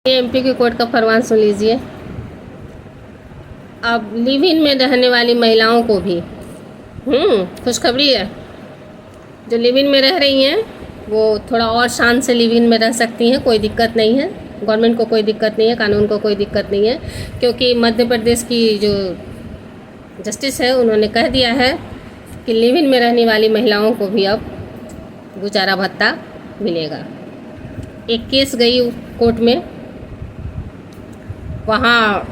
MP की court का फरमान सुन लीजिए। अब लिव इन में रहने वाली महिलाओं को भी खुशखबरी है। जो लिव इन में रह रही हैं वो थोड़ा और शान से लिव इन में रह सकती हैं, कोई दिक्कत नहीं है। गवर्नमेंट को कोई दिक्कत नहीं है, कानून को कोई दिक्कत नहीं है, क्योंकि मध्य प्रदेश की जो जस्टिस है उन्होंने कह दिया है कि लिव इन में रहने वाली महिलाओं को भी अब गुजारा भत्ता मिलेगा। एक केस गई कोर्ट में, वहाँ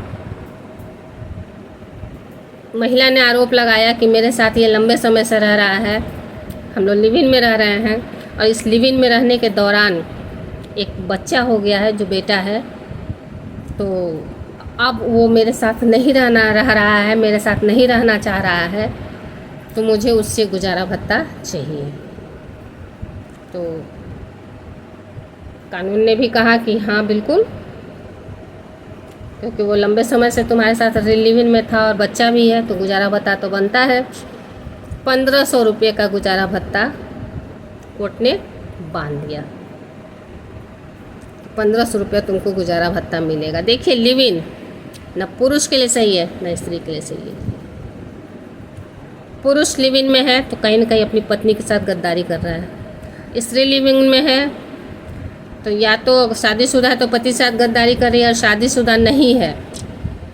महिला ने आरोप लगाया कि मेरे साथ ये लंबे समय से रह रहा है, हम लोग लिव इन में रह रहे हैं, और इस लिव इन में रहने के दौरान एक बच्चा हो गया है जो बेटा है, तो अब वो मेरे साथ नहीं रह रहा है, मेरे साथ नहीं रहना चाह रहा है, तो मुझे उससे गुजारा भत्ता चाहिए। तो कानून ने भी कहा कि हाँ बिल्कुल, क्योंकि वो लंबे समय से तुम्हारे साथ लिव इन में था और बच्चा भी है, तो गुजारा भत्ता तो बनता है। 1500 रुपये का गुजारा भत्ता कोर्ट ने बांध दिया। 1500 रुपये तुमको गुजारा भत्ता मिलेगा। देखिए, लिव इन न पुरुष के लिए सही है न स्त्री के लिए सही है। पुरुष लिव इन में है तो कहीं ना कहीं अपनी पत्नी के साथ गद्दारी कर रहा है। स्त्री लिव इन में है तो या तो शादीशुदा है तो पति के साथ गद्दारी कर रही है, और शादीशुदा नहीं है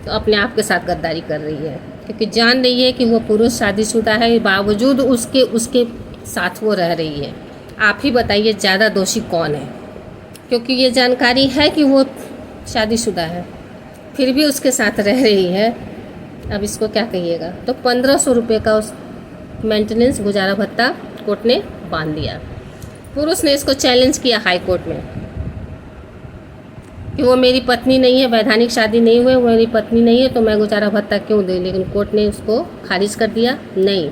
तो अपने आप के साथ गद्दारी कर रही है, क्योंकि जान रही है कि वो पुरुष शादीशुदा है, बावजूद उसके साथ वो रह रही है। आप ही बताइए ज़्यादा दोषी कौन है? क्योंकि ये जानकारी है कि वो शादीशुदा है, फिर भी उसके साथ रह रही है। अब इसको क्या कहिएगा? तो 1500 रुपये का उस मेंटेनेंस गुजारा भत्ता कोर्ट ने बांध दिया। पुरुष ने इसको चैलेंज किया हाई कोर्ट में कि वो मेरी पत्नी नहीं है, वैधानिक शादी नहीं हुई, वो मेरी पत्नी नहीं है, तो मैं गुजारा भत्ता क्यों दूँ? लेकिन कोर्ट ने उसको खारिज कर दिया। नहीं,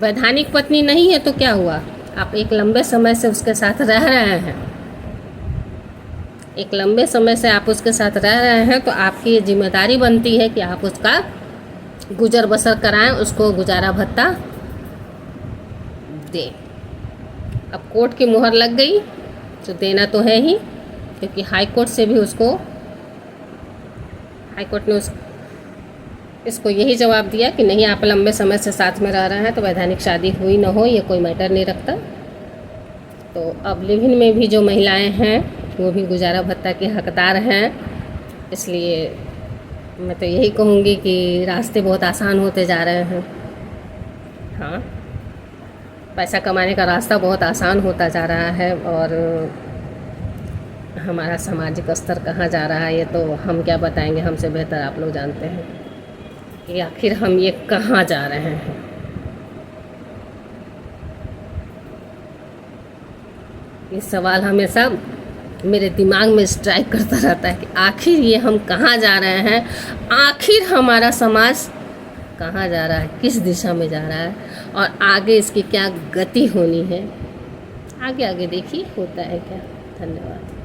वैधानिक पत्नी नहीं है तो क्या हुआ? आप एक लंबे समय से उसके साथ रह रहे हैं, एक लंबे समय से आप उसके साथ रह रहे हैं, तो आपकी ये जिम्मेदारी बनती है कि आप उसका गुजर बसर कराएं, उसको गुजारा भत्ता दें। अब कोर्ट की मुहर लग गई तो देना तो है ही, क्योंकि हाई कोर्ट से भी हाई कोर्ट ने इसको यही जवाब दिया कि नहीं, आप लंबे समय से साथ में रह रहे हैं तो वैधानिक शादी हुई न हो ये कोई मैटर नहीं रखता। तो अब लिव इन में भी जो महिलाएं हैं वो भी गुजारा भत्ता के हकदार हैं। इसलिए मैं तो यही कहूँगी कि रास्ते बहुत आसान होते जा रहे हैं। हाँ, पैसा कमाने का रास्ता बहुत आसान होता जा रहा है, और हमारा सामाजिक स्तर कहाँ जा रहा है ये तो हम क्या बताएंगे, हमसे बेहतर आप लोग जानते हैं कि आखिर हम ये कहाँ जा रहे हैं। ये सवाल हमेशा मेरे दिमाग में स्ट्राइक करता रहता है कि आखिर ये हम कहाँ जा रहे हैं, आखिर हमारा समाज कहाँ जा रहा है, किस दिशा में जा रहा है, और आगे इसकी क्या गति होनी है। आगे आगे देखिए होता है क्या। धन्यवाद।